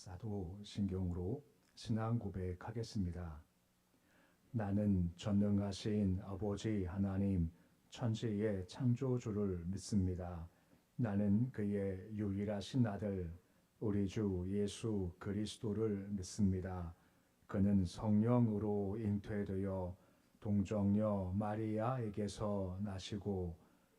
사도신경으로 신앙 고백하겠습니다. 나는 전능하신 아버지 하나님 천지의 창조주를 믿습니다. 나는 그의 유일하신 아들 우리 주 예수 그리스도를 믿습니다. 그는 성령으로 잉태되어 동정녀 마리아에게서 나시고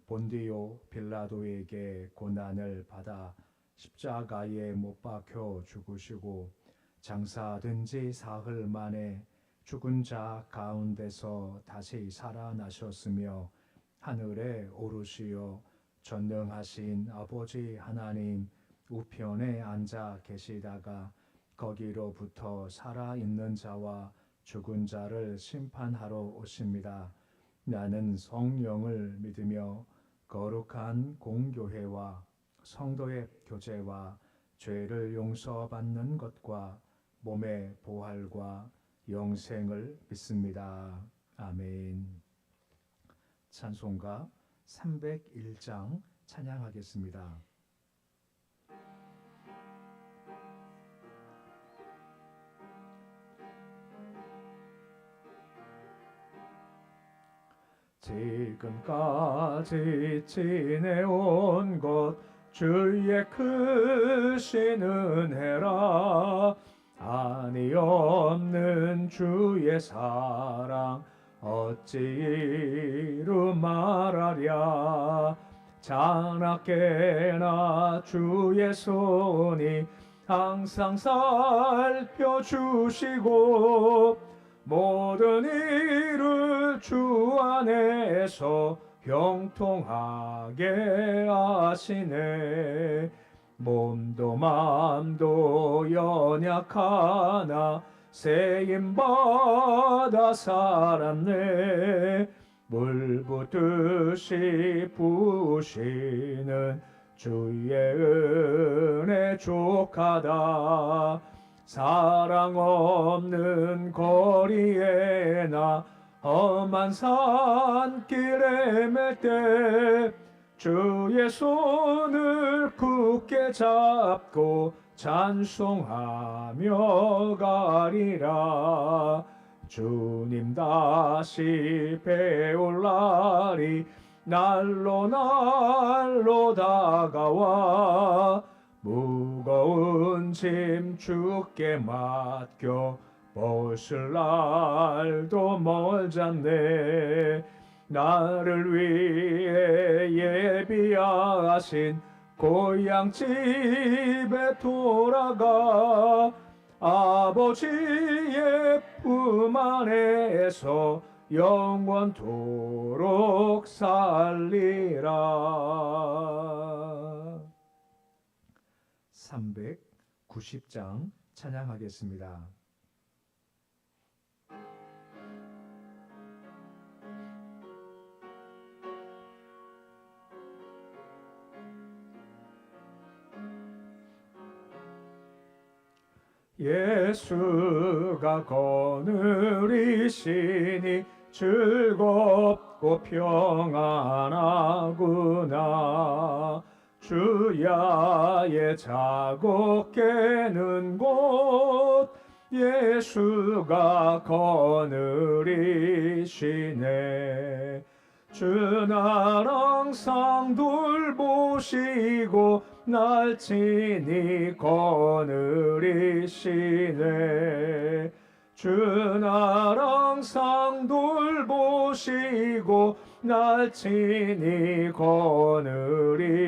본디오 빌라도에게 고난을 받아 십자가에 못 박혀 죽으시고 장사된 지 사흘 만에 죽은 자 가운데서 다시 살아나셨으며 하늘에 오르시어 전능하신 아버지 하나님 우편에 앉아 계시다가 거기로부터 살아있는 자와 죽은 자를 심판하러 오십니다. 나는 성령을 믿으며 거룩한 공교회와 성도의 교제와 죄를 용서받는 것과 몸의 부활과 영생을 믿습니다. 아멘. 찬송가 301장 찬양하겠습니다. 지금까지 지내온 것 주의 크신 은혜라. 아니 없는 주의 사랑 어찌 이루 말하랴. 자나깨나 주의 손이 항상 살펴주시고 모든 일을 주 안에서 형통하게 하시네. 몸도 마음도 연약하나 세임받아 살았네. 물 붓듯이 부으시는 주의 은혜 족하다. 사랑 없는 거리에 나 험한 산길에 맬 때 주의 손을 굳게 잡고 찬송하며 가리라. 주님 다시 배올 날이 날로 날로 다가와 무거운 짐 주께 맡겨 벗을 날도 멀잖네. 나를 위해 예비하신 고향집에 돌아가 아버지의 품 안에서 영원토록 살리라. 390장 찬양하겠습니다. 예수가 거느리시니 즐겁고 평안하구나. 주야의 자국 깨는 곳 예수가 거느리시네. 주 날 항상 돌보시고 날 친히 거느리시네. 주 날 항상 돌보시고 날 친히 거느리시네.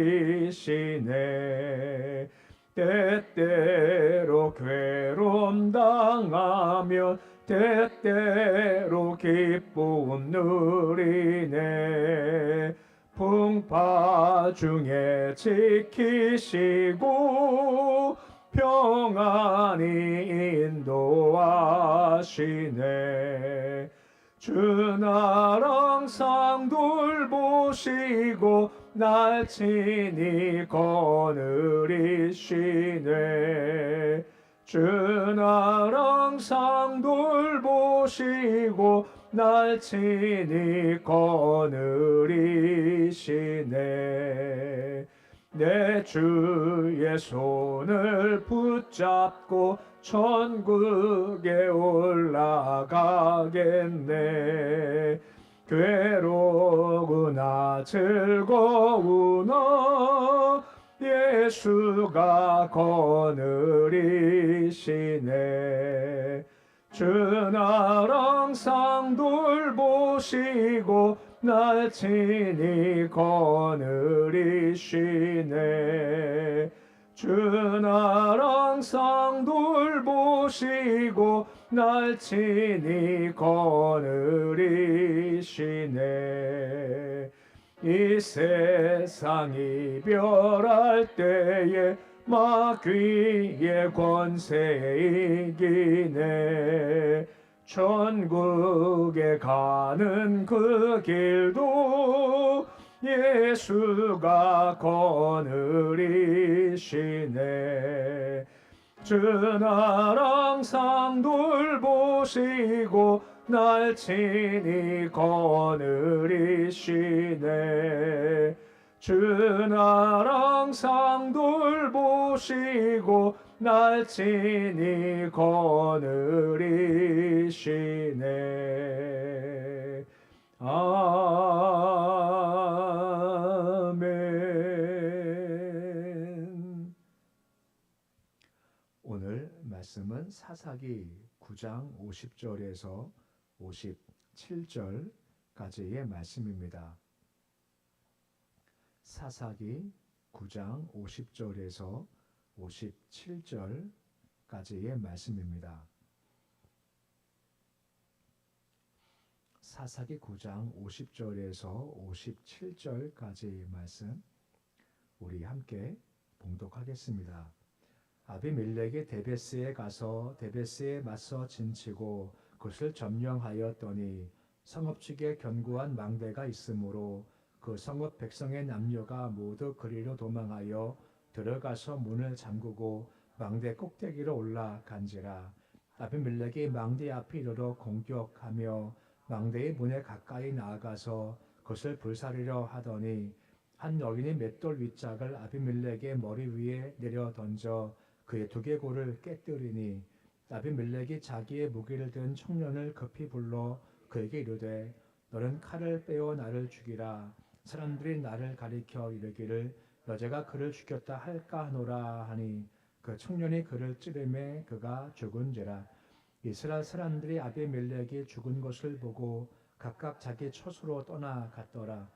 때때로 괴로움 당하면 때때로 기쁨 누리네. 풍파 중에 지키시고 평안히 인도하시네. 주 날 항상 돌보시고 날 친히 거느리시네. 주 날 항상 돌보시고 날 친히 거느리시네. 내 주의 손을 붙잡고 천국에 올라가겠네. 괴로우나 즐거우나 예수가 거느리시네. 주 날 항상 돌보시고 날 친히 거느리시네. 주 날 항상 돌보시고 날 친히 거느리시네. 이 세상 이별할 때에 마귀의 권세 이기네. 천국에 가는 그 길도 예수가 거느리시네. 주 날 항상 돌보시고 날 친히 거느리시네. 주 날 항상 돌보시고 날 친히 거느리시네. 아멘. 오늘 말씀은 사사기 9장 50절에서 57절까지의 말씀입니다. 사사기 9장 50절에서 57절까지의 말씀입니다. 사사기 9장 50절에서 57절까지의 말씀 우리 함께 봉독하겠습니다. 아비멜렉이 데베스에 가서 데베스에 맞서 진치고 그것을 점령하였더니 성읍 측에 견고한 망대가 있으므로 그 성읍 백성의 남녀가 모두 그리로 도망하여 들어가서 문을 잠그고 망대 꼭대기로 올라간지라. 아비멜렉이 망대 앞에 이르러 공격하며 망대의 문에 가까이 나아가서 그것을 불사르려 하더니 한 여인이 맷돌 윗짝을 아비멜렉의 머리 위에 내려 던져 그의 두개골을 깨뜨리니 아비멜렉이 자기의 무기를 든 청년을 급히 불러 그에게 이르되 너는 칼을 빼어 나를 죽이라. 사람들이 나를 가리켜 이르기를 여자가 그를 죽였다 할까 하노라 하니 그 청년이 그를 찌르매 그가 죽은지라. 이스라엘 사람들이 아비멜렉이 죽은 것을 보고 각각 자기 처소로 떠나갔더라.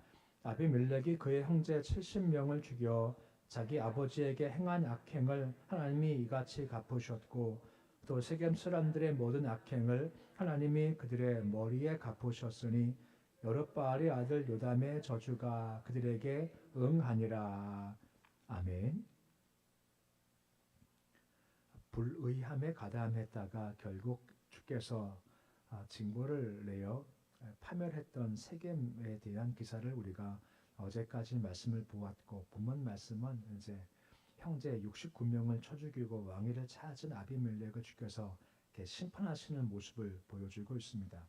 아비멜렉이 그의 형제 70명을 죽여 자기 아버지에게 행한 악행을 하나님이 이같이 갚으셨고 또 세겜 사람들의 모든 악행을 하나님이 그들의 머리에 갚으셨으니 여룻바알의 아들 요담의 저주가 그들에게 응하니라. 아멘. 불의함에 가담했다가 결국 주께서 징벌을 내어 파멸했던 세겜에 대한 기사를 우리가 어제까지 말씀을 보았고 본문 말씀은 이제 형제 69명을 쳐 죽이고 왕위를 찾은 아비멜렉을 죽여서 심판하시는 모습을 보여주고 있습니다.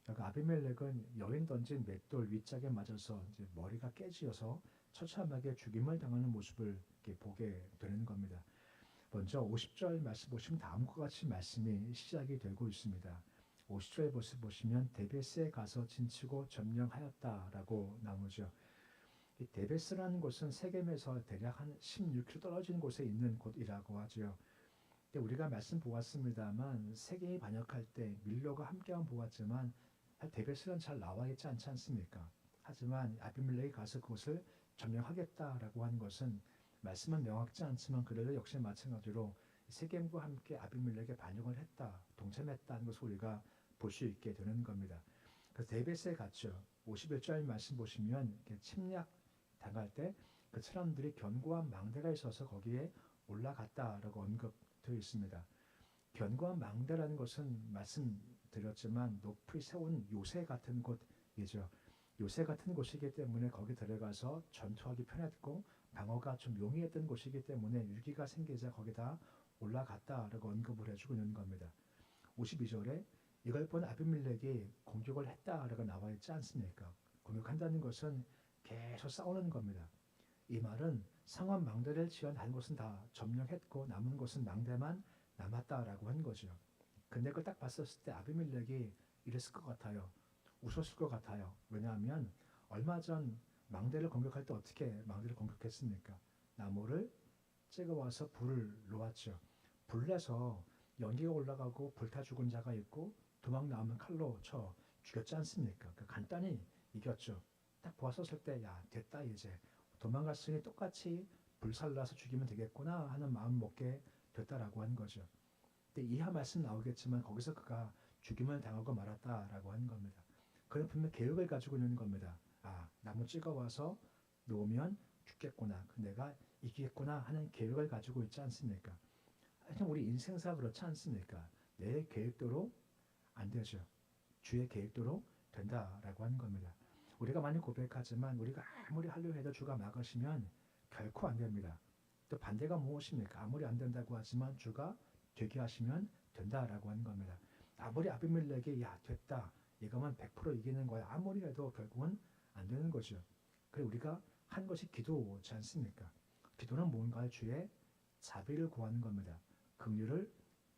아비멜렉은 여인 던진 맷돌 윗짝에 맞아서 이제 머리가 깨지어서 처참하게 죽임을 당하는 모습을 보게 되는 겁니다. 먼저 50절 말씀 보시면 다음과 같이 말씀이 시작이 되고 있습니다. 50절 보시면 데베스에 가서 진치고 점령하였다라고 나오죠. 이 데베스라는 곳은 세겜에서 대략 한 16km 떨어진 곳에 있는 곳이라고 하죠. 우리가 말씀 보았습니다만 세겜이 반역할 때 밀로가 함께만 보았지만 데베스는 잘 나와 있지 않지 않습니까? 하지만 아비멜렉이 가서 그곳을 점령하겠다라고 한 것은 말씀은 명확지 않지만 그들도 역시 마찬가지로 세겜과 함께 아비멜렉에 반역을 했다, 동참했다는 것을 우리가 볼 수 있게 되는 겁니다. 그래서 데베스에 갔죠. 51절 말씀 보시면 침략 당할 때 그 사람들이 견고한 망대가 있어서 거기에 올라갔다라고 언급되어 있습니다. 견고한 망대라는 것은 말씀드렸지만 높이 세운 요새 같은 곳이죠. 요새 같은 곳이기 때문에 거기 들어가서 전투하기 편했고 방어가 좀 용이했던 곳이기 때문에 위기가 생기자 거기다 올라갔다라고 언급을 해주고 있는 겁니다. 52절에 이걸 본 아비멜렉이 공격을 했다라고 나와 있지 않습니까? 공격한다는 것은 계속 싸우는 겁니다. 이 말은 상원 망대를 지어 다른 곳은 다 점령했고 남은 곳은 망대만 남았다라고 한 거죠. 근데 그걸 딱 봤었을 때 아비멜렉이 이랬을 것 같아요. 웃었을 것 같아요. 왜냐하면 얼마 전 망대를 공격할 때 어떻게 망대를 공격했습니까? 나무를 찍어와서 불을 놓았죠. 불내서 연기가 올라가고 불타 죽은 자가 있고 도망 나오면 칼로 쳐 죽였지 않습니까? 간단히 이겼죠. 딱 보았었을 때, 야, 됐다 이제. 도망갔으니 똑같이 불살라서 죽이면 되겠구나 하는 마음 먹게 됐다라고 한 거죠. 근데 이하 말씀 나오겠지만 거기서 그가 죽임을 당하고 말았다라고 하는 겁니다. 그는 분명 계획을 가지고 있는 겁니다. 아, 나무 찍어와서 놓으면 죽겠구나. 내가 이기겠구나 하는 계획을 가지고 있지 않습니까? 하여튼 우리 인생사 그렇지 않습니까? 내 계획대로 안 되죠. 주의 계획대로 된다라고 하는 겁니다. 우리가 많이 고백하지만 우리가 아무리 하려 해도 주가 막으시면 결코 안 됩니다. 또 반대가 무엇입니까? 아무리 안 된다고 하지만 주가 되게 하시면 된다라고 하는 겁니다. 아무리 아비멜렉이 야 됐다 이거면 100% 이기는 거야 아무리 해도 결국은 안 되는 거죠. 그래 우리가 한 것이 기도지 않습니까? 기도는 뭔가 주의 자비를 구하는 겁니다. 긍휼을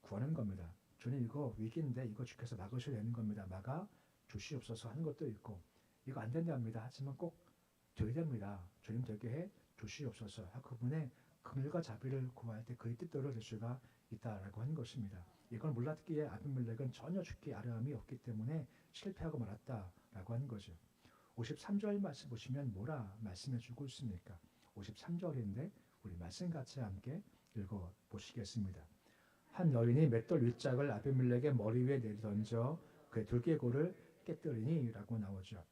구하는 겁니다. 주님 이거 위기인데 이거 주께서 막으셔야 되는 겁니다. 막아 주시옵소서 하는 것도 있고 이거 안 된답니다. 하지만 꼭 되어야 됩니다. 주님 되게 해 주시옵소서. 그분의 긍휼과 자비를 구할 때 그의 뜻대로 될 수가 있다라고 하는 것입니다. 이걸 몰랐기에 아비멜렉은 전혀 죽기 아뢰함이 없기 때문에 실패하고 말았다라고 하는 거죠. 53절 말씀 보시면 뭐라 말씀해 주고 있습니까? 53절인데 우리 말씀 같이 함께 읽어 보시겠습니다. 한 여인이 맷돌 윗짝을 아비멜렉의 머리 위에 내던져 그의 둘개골을 깨뜨리니 라고 나오죠.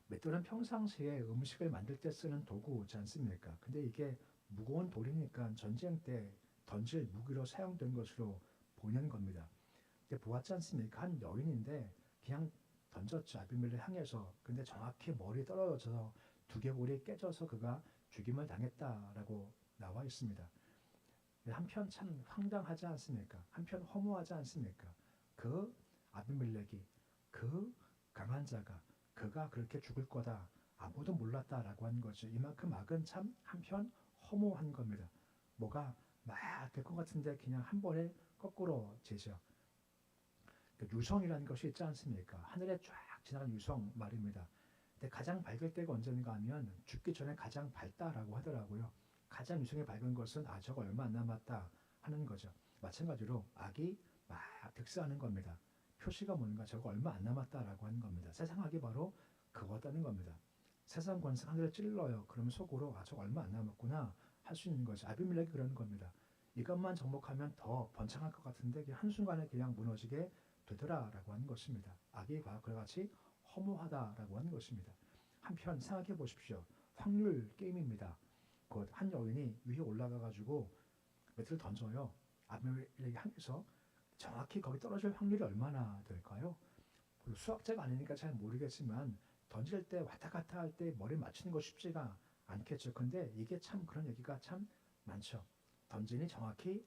맷돌은 평상시에 음식을 만들 때 쓰는 도구지 않습니까? 근데 이게 무거운 돌이니까 전쟁 때 던질 무기로 사용된 것으로 보이는 겁니다. 근데 보았지 않습니까? 한 여인인데 그냥 던졌죠. 아비멜렉 향해서. 근데 정확히 머리에 떨어져서 두개골이 깨져서 그가 죽임을 당했다라고 나와 있습니다. 한편 참 황당하지 않습니까? 한편 허무하지 않습니까? 그 아비멜렉이 그 강한 자가 그가 그렇게 죽을 거다 아무도 몰랐다라고 한 거죠. 이만큼 악은 참 한편 허무한 겁니다. 뭐가 막 될 것 같은데 그냥 한 번에 거꾸로 제죠. 유성이라는 것이 있지 않습니까? 하늘에 쫙 지나간 유성 말입니다. 근데 가장 밝을 때가 언젠가 하면 죽기 전에 가장 밝다라고 하더라고요. 가장 유성이 밝은 것은 아 저거 얼마 안 남았다 하는 거죠. 마찬가지로 악이 막 득세하는 겁니다. 표시가 뭔가 저거 얼마 안 남았다라고 하는 겁니다. 세상악이 바로 그거다는 겁니다. 세상 권세 하늘을 찔러요. 그러면 속으로 아 저거 얼마 안 남았구나 할 수 있는 거죠. 아비멜렉이 그러는 겁니다. 이것만 정복하면 더 번창할 것 같은데 한순간에 그냥 무너지게 되더라라고 하는 것입니다. 악이 그와 같이 허무하다라고 하는 것입니다. 한편 생각해 보십시오. 확률 게임입니다. 곧 한 여인이 위에 올라가 가지고 매트를 던져요. 아비멜렉이 향해서 정확히 거기 떨어질 확률이 얼마나 될까요? 수학자가 아니니까 잘 모르겠지만 던질 때 왔다 갔다 할 때 머리 맞추는 거 쉽지가 않겠죠. 근데 이게 참 그런 얘기가 참 많죠. 던지니 정확히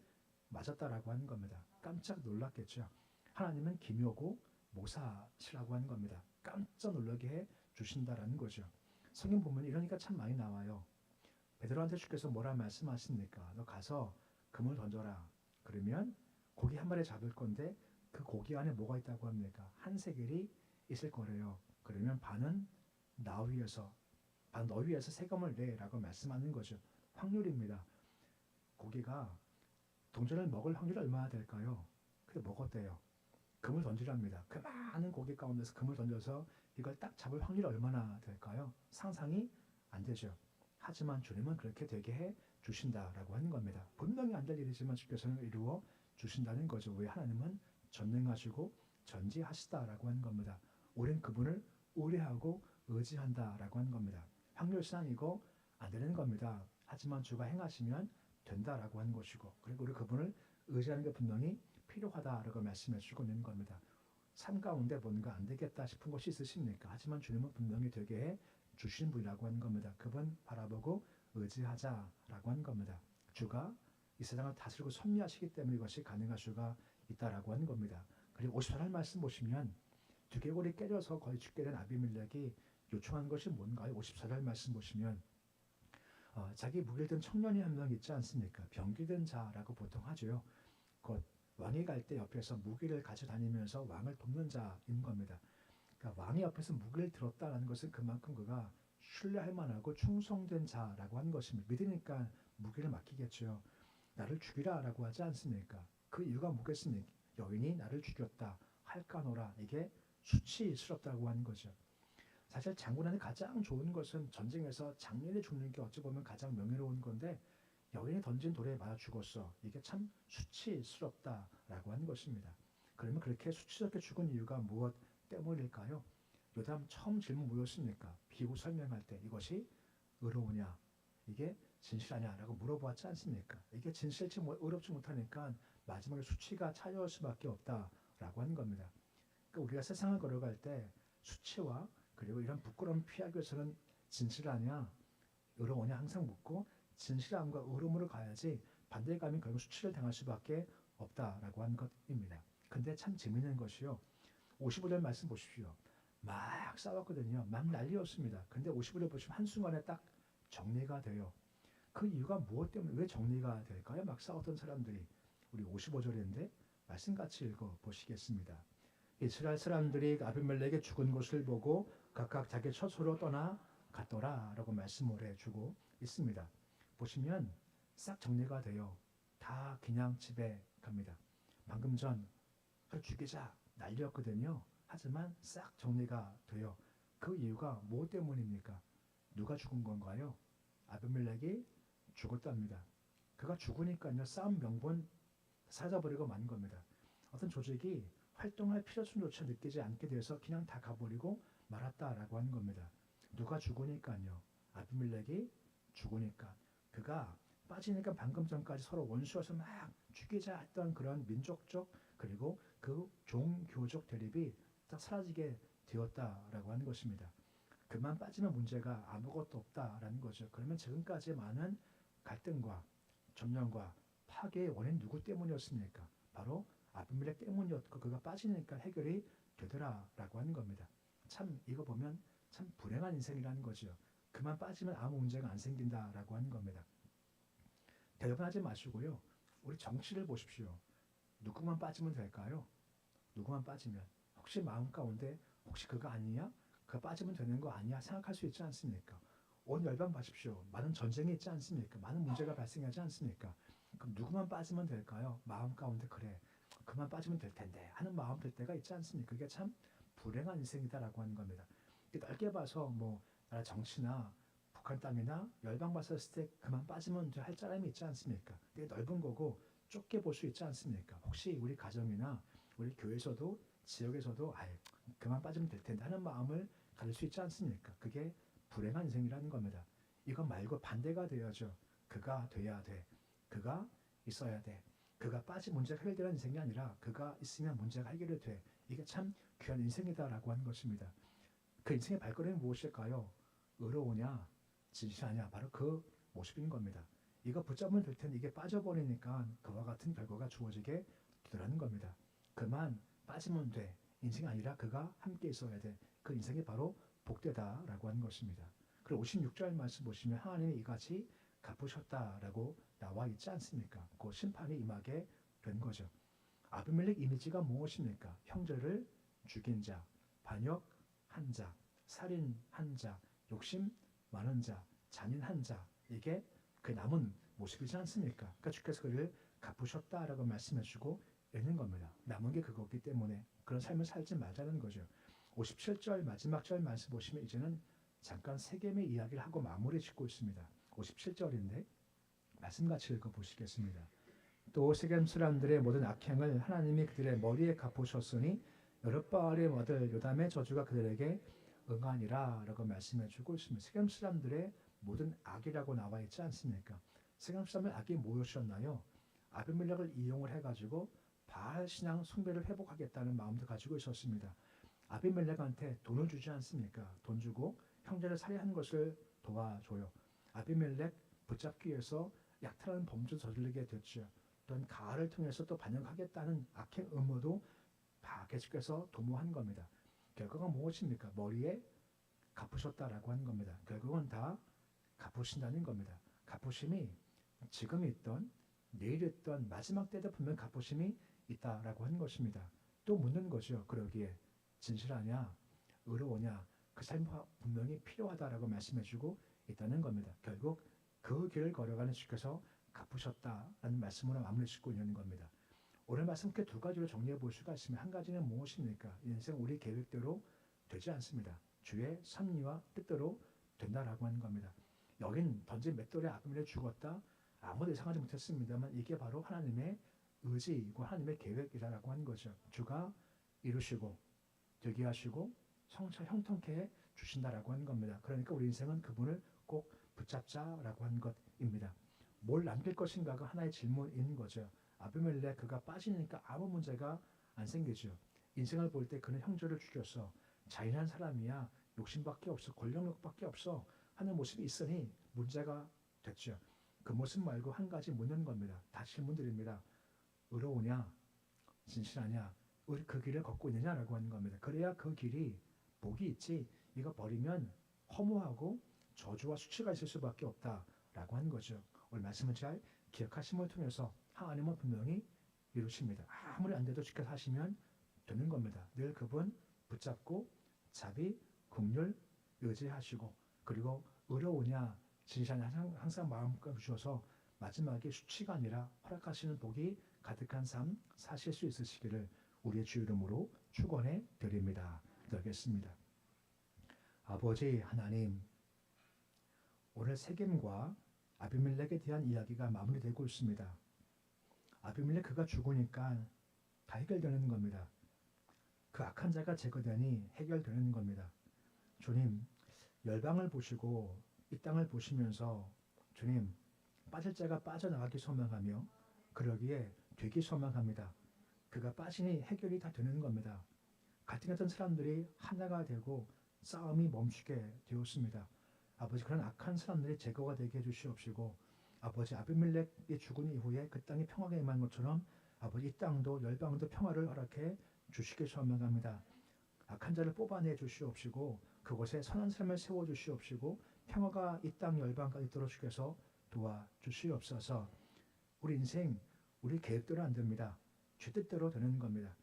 맞았다라고 하는 겁니다. 깜짝 놀랐겠죠. 하나님은 기묘고 모사시라고 하는 겁니다. 깜짝 놀라게 해 주신다라는 거죠. 성경 보면 이러니까 참 많이 나와요. 베드로한테 주께서 뭐라 말씀하십니까? 너 가서 금을 던져라. 그러면 고기 한 마리 잡을 건데 그 고기 안에 뭐가 있다고 합니까? 한 세겔이 있을 거래요. 그러면 반은 나 위에서 반 너 위에서 세금을 내라고 말씀하는 거죠. 확률입니다. 고기가 동전을 먹을 확률이 얼마나 될까요? 그래 먹었대요. 금을 던지랍니다. 그 많은 고기 가운데서 금을 던져서 이걸 딱 잡을 확률이 얼마나 될까요? 상상이 안 되죠. 하지만 주님은 그렇게 되게 해 주신다라고 하는 겁니다. 분명히 안 될 일이지만 주께서는 이루어 주신다는 거죠. 왜 하나님은 전능하시고 전지하시다라고 하는 겁니다. 우린 그분을 의뢰하고 의지한다라고 하는 겁니다. 확률상이고 안 되는 겁니다. 하지만 주가 행하시면 된다라고 하는 것이고 그리고 우리 그분을 의지하는 게 분명히 필요하다라고 말씀해 주고 있는 겁니다. 삶 가운데 뭔가 안 되겠다 싶은 것이 있으십니까? 하지만 주님은 분명히 되게 해 주신 분이라고 하는 겁니다. 그분 바라보고 의지하자라고 하는 겁니다. 주가 이 세상을 다스리고 섭리하시기 때문에 이것이 가능할 수가 있다라고 하는 겁니다. 그리고 54절 말씀 보시면 두개골이 깨져서 거의 죽게 된 아비멜렉이 요청한 것이 뭔가요? 54절 말씀 보시면 자기 무기를 든 청년이 한 명 있지 않습니까? 병기든 자라고 보통 하죠. 곧 왕이 갈 때 옆에서 무기를 가져다니면서 왕을 돕는 자인 겁니다. 그러니까 왕이 옆에서 무기를 들었다는 것은 그만큼 그가 신뢰할 만하고 충성된 자라고 하는 것입니다. 믿으니까 무기를 맡기겠죠. 나를 죽이라라고 하지 않습니까? 그 이유가 뭐겠습니까? 여인이 나를 죽였다 할까노라. 이게 수치스럽다고 하는 거죠. 사실 장군한테 가장 좋은 것은 전쟁에서 장년이 죽는 게 어찌 보면 가장 명예로운 건데 여인이 던진 돌에 맞아 죽었어. 이게 참 수치스럽다라고 하는 것입니다. 그러면 그렇게 수치스럽게 죽은 이유가 무엇 때문일까요? 요담 처음 질문 뭐였습니까? 비유 설명할 때 이것이 의로우냐? 이게 진실하냐라고 물어보았지 않습니까? 이게 진실치 의롭지 못하니까 마지막에 수치가 찾아올 수밖에 없다라고 하는 겁니다. 그러니까 우리가 세상을 걸어갈 때 수치와 그리고 이런 부끄러움 피하기 위해서는 진실하냐, 의로우냐 항상 묻고 진실함과 의로움으로 가야지 반대에 가면 결국 수치를 당할 수밖에 없다라고 하는 것입니다. 근데 참 재밌는 것이요. 55절 말씀 보십시오. 막 싸웠거든요. 막 난리였습니다. 근데 55절 보시면 한순간에 딱 정리가 돼요. 그 이유가 무엇 때문에 왜 정리가 될까요? 막 싸웠던 사람들이. 우리 55절인데 말씀 같이 읽어 보시겠습니다. 이스라엘 사람들이 아비멜렉의 죽은 것을 보고 각각 자기 처소로 떠나 갔더라 라고 말씀을 해주고 있습니다. 보시면 싹 정리가 돼요. 다 그냥 집에 갑니다. 방금 전 죽이자 난리였거든요. 하지만 싹 정리가 돼요. 그 이유가 뭐 때문입니까? 누가 죽은 건가요? 아비멜렉이 죽었답니다. 그가 죽으니까요. 싸움 명분 사라져버리고 만 겁니다. 어떤 조직이 활동할 필요성조차 느끼지 않게 돼서 그냥 다 가버리고 말았다라고 하는 겁니다. 누가 죽으니까요. 아비멜렉이 죽으니까. 그가 빠지니까 방금 전까지 서로 원수여서 막 죽이자 했던 그런 민족적 그리고 그 종교적 대립이 딱 사라지게 되었다라고 하는 것입니다. 그만 빠지면 문제가 아무것도 없다라는 거죠. 그러면 지금까지 많은 갈등과 점령과 파괴의 원인 누구 때문이었습니까? 바로 아비멜렉 때문이었고 그가 빠지니까 해결이 되더라라고 하는 겁니다. 참 이거 보면 참 불행한 인생이라는 거죠. 그만 빠지면 아무 문제가 안 생긴다라고 하는 겁니다. 대답하지 마시고요. 우리 정치를 보십시오. 누구만 빠지면 될까요? 누구만 빠지면 혹시 마음 가운데 혹시 그거 아니냐? 그거 빠지면 되는 거 아니야? 생각할 수 있지 않습니까? 온 열방 봐십시오. 많은 전쟁이 있지 않습니까? 많은 문제가 발생하지 않습니까? 그럼 누구만 빠지면 될까요? 마음 가운데 그래. 그만 빠지면 될 텐데 하는 마음 들 때가 있지 않습니까? 그게 참 불행한 인생이다라고 하는 겁니다. 넓게 봐서 뭐 나라 정치나 북한 땅이나 열방 봤을 때 그만 빠지면 할 사람이 있지 않습니까? 되게 넓은 거고 좁게 볼 수 있지 않습니까? 혹시 우리 가정이나 우리 교회에서도 지역에서도 그만 빠지면 될 텐데 하는 마음을 가질 수 있지 않습니까? 그게 불행한 인생이라는 겁니다. 이것 말고 반대가 되어야죠. 그가 돼야 돼. 그가 있어야 돼. 그가 빠진 문제가 해결되는 인생이 아니라 그가 있으면 문제가 해결이 돼. 이게 참 귀한 인생이다라고 하는 것입니다. 그 인생의 발걸음이 무엇일까요? 의로우냐? 진실하냐? 바로 그 모습인 겁니다. 이거 붙잡으면 될 텐데 이게 빠져버리니까 그와 같은 결과가 주어지게 되더라는 겁니다. 그만 빠지면 돼. 인생이 아니라 그가 함께 있어야 돼. 그 인생이 바로 복되다라고 하는 것입니다. 그리고 56절 말씀 보시면 하나님이 이같이 갚으셨다라고 나와 있지 않습니까? 그 심판이 임하게 된 거죠. 아비멜렉 이미지가 무엇입니까? 형제를 죽인 자, 반역한 자, 살인한 자, 욕심 많은 자, 잔인한 자. 이게 그 남은 모습이지 않습니까? 그러니까 주께서 그를 갚으셨다라고 말씀해주고 있는 겁니다. 남은 게 그거기 때문에 그런 삶을 살지 말자는 거죠. 57절 마지막 절 말씀 보시면 이제는 잠깐 세겜의 이야기를 하고 마무리 짓고 있습니다. 57절인데 말씀 같이 읽어보시겠습니다. 또 세겜 사람들의 모든 악행을 하나님이 그들의 머리에 갚으셨으니 여룻바알의 아들 요담의 저주가 그들에게 응하니라 라고 말씀해주고 있습니다. 세겜 사람들의 모든 악이라고 나와 있지 않습니까? 세겜 사람의 악이 무엇이었나요? 아비멜렉을 이용을 해가지고 바알 신앙 숭배를 회복하겠다는 마음도 가지고 있었습니다. 아비멜렉한테 돈을 주지 않습니까? 돈 주고 형제를 살해한 것을 도와줘요. 아비멜렉 붙잡기 위해서 약탈하는 범죄를 저지르게 됐죠. 또한 가알을 통해서 또 반역하겠다는 악행 음모도 다 계속해서 도모한 겁니다. 결과가 무엇입니까? 머리에 갚으셨다라고 하는 겁니다. 결국은 다 갚으신다는 겁니다. 갚으심이 지금 있던 내일 있던 마지막 때도 분명 갚으심이 있다라고 하는 것입니다. 또 묻는 거죠. 그러기에 진실하냐, 의로우냐, 그 삶이 분명히 필요하다라고 말씀해주고 있다는 겁니다. 결국 그 길을 걸어가는 주께서 갚으셨다라는 말씀으로 마무리 짓고 있는 겁니다. 오늘 말씀 그 두 가지로 정리해 볼 수가 있으면 한 가지는 무엇입니까? 인생 우리 계획대로 되지 않습니다. 주의 섭리와 뜻대로 된다라고 하는 겁니다. 여긴 던진 맷돌에 아비멜렉이 죽었다. 아무도 예상하지 못했습니다만 이게 바로 하나님의 의지이고 하나님의 계획이라고 하는 거죠. 주가 이루시고 되게 하시고 성차 형통케 해 주신다라고 하는 겁니다. 그러니까 우리 인생은 그분을 꼭 붙잡자라고 하는 것입니다. 뭘 남길 것인가가 하나의 질문인 거죠. 아비멜렉 그가 빠지니까 아무 문제가 안 생기죠. 인생을 볼 때 그는 형제를 죽였어. 잔인한 사람이야. 욕심밖에 없어. 권력욕밖에 없어. 하는 모습이 있으니 문제가 됐죠. 그 모습 말고 한 가지 묻는 겁니다. 다시 질문드립니다. 의로우냐? 진실하냐? 그 길을 걷고 있느냐라고 하는 겁니다. 그래야 그 길이 복이 있지 이거 버리면 허무하고 저주와 수치가 있을 수밖에 없다라고 하는 거죠. 오늘 말씀을 잘 기억하심을 통해서 하나님은 분명히 이루십니다. 아무리 안 돼도 지켜서 하시면 되는 겁니다. 늘 그분 붙잡고 자비, 긍휼, 의지하시고 그리고 의로우냐 진실하냐 항상 마음껏 주셔서 마지막에 수치가 아니라 허락하시는 복이 가득한 삶 사실 수 있으시기를 우리의 주 이름으로 축원해 드립니다. 기도하겠습니다. 아버지 하나님, 오늘 세겜과 아비멜렉에 대한 이야기가 마무리되고 있습니다. 아비멜렉 그가 죽으니까 다 해결되는 겁니다. 그 악한 자가 제거되니 해결되는 겁니다. 주님, 열방을 보시고 이 땅을 보시면서 주님, 빠질 자가 빠져나가기 소망하며 그러기에 되기 소망합니다. 그가 빠지니 해결이 다 되는 겁니다. 갈등했던 사람들이 하나가 되고 싸움이 멈추게 되었습니다. 아버지 그런 악한 사람들이 제거가 되게 해주시옵시고 아버지 아비멜렉이 죽은 이후에 그 땅이 평화가 임한 것처럼 아버지 이 땅도 열방도 평화를 허락해 주시길 소망합니다. 악한 자를 뽑아내 주시옵시고 그곳에 선한 삶을 세워 주시옵시고 평화가 이 땅 열방까지 있도록 주께서 도와주시옵소서. 우리 인생 우리 계획대로 안 됩니다. 죄 뜻대로 되는 겁니다.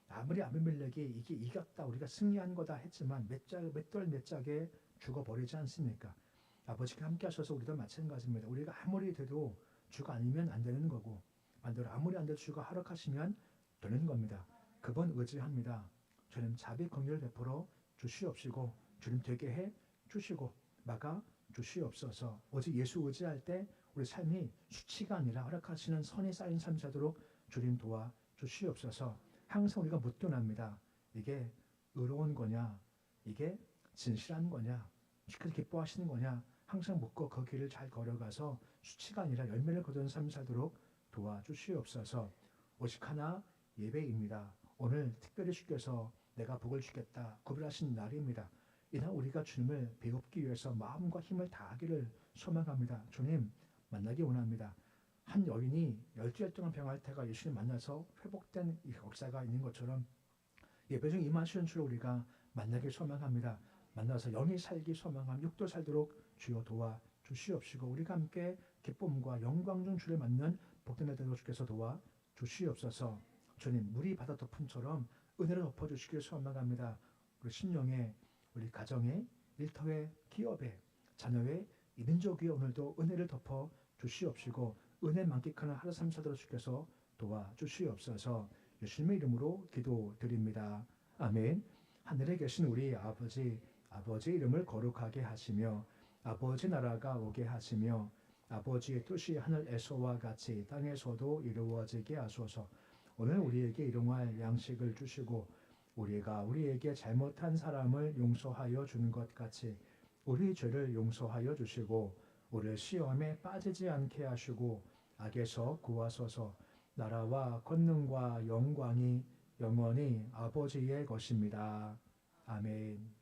아무리 아비멜렉이 이게 이겼다 우리가 승리한 거다 했지만 맷돌 몇 짝에 죽어버리지 않습니까? 아버지가 함께 하셔서 우리도 마찬가지입니다. 우리가 아무리 돼도 주가 아니면 안 되는 거고 반대로 아무리 안 돼도 주가 허락하시면 되는 겁니다. 그분 의지합니다. 주님 자비 긍휼 베풀어 주시옵시고 주님 되게 해 주시고 막아 주시옵소서. 오직 예수 의지할 때 우리 삶이 수치가 아니라 허락하시는 선이 쌓인 삶 되도록 주님 도와 주시옵소서. 항상 우리가 묻곤합니다. 이게 의로운 거냐? 이게 진실한 거냐? 주께서 기뻐하시는 거냐? 항상 묻고 그 길을 잘 걸어가서 수치가 아니라 열매를 거두는 삶 살도록 도와주시옵소서. 오직 하나 예배입니다. 오늘 특별히 주께서 내가 복을 주겠다 구별하신 날입니다. 이날 우리가 주님을 배웁기 위해서 마음과 힘을 다하기를 소망합니다. 주님 만나기 원합니다. 한 여인이 12달 동안 병할 때가 예수님 만나서 회복된 이 역사가 있는 것처럼 예배 중 임하시는 주를 우리가 만나길 소망합니다. 만나서 영이 살기 소망함 육도 살도록 주여 도와 주시옵시고 우리가 함께 기쁨과 영광 중 주를 만난 복된 날 되도록 주께서 도와 주시옵소서. 주님 물이 바다 덮음처럼 은혜를 덮어주시길 소망합니다. 우리 신령에 우리 가정에 일터에 기업에 자녀에 이 민족 위에 오늘도 은혜를 덮어 주시옵시고 은혜 만끽하는 하루 삶 사도록 주께서 도와주시옵소서. 예수님의 이름으로 기도드립니다. 아멘. 하늘에 계신 우리 아버지 이름을 거룩하게 하시며 아버지 나라가 오게 하시며 아버지의 뜻이 하늘에서와 같이 땅에서도 이루어지게 하소서. 오늘 우리에게 일용할 양식을 주시고 우리가 우리에게 잘못한 사람을 용서하여 주는 것 같이 우리 죄를 용서하여 주시고 우리를 시험에 빠지지 않게 하시고 악에서 구하소서. 나라와 권능과 영광이 영원히 아버지의 것입니다. 아멘.